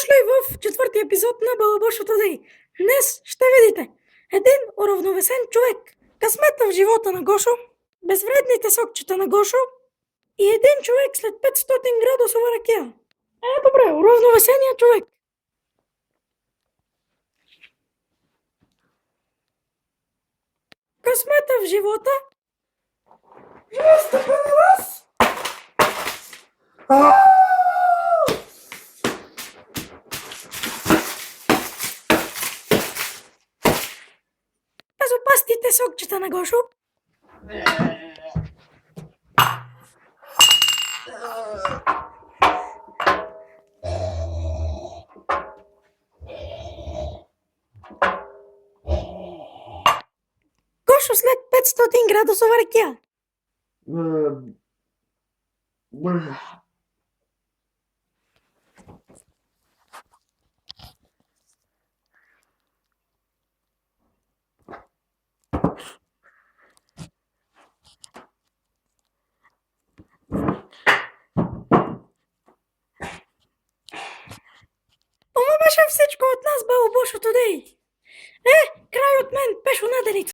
дошли в четвъртия епизод на Балабошо Today. Днес ще видите един уравновесен човек, късмета в живота на Гошо, безвредните сокчета на Гошо и един човек след 500 градусова ракия. Добре, уравновесения човек. Късмета в живота. Стъпи на вас! Безопасните сокчета на Гошо. Гошо след 500 градусова ракия. Това беше всичко от нас, Балабошо Today. Край от мен, Пешо Наденица.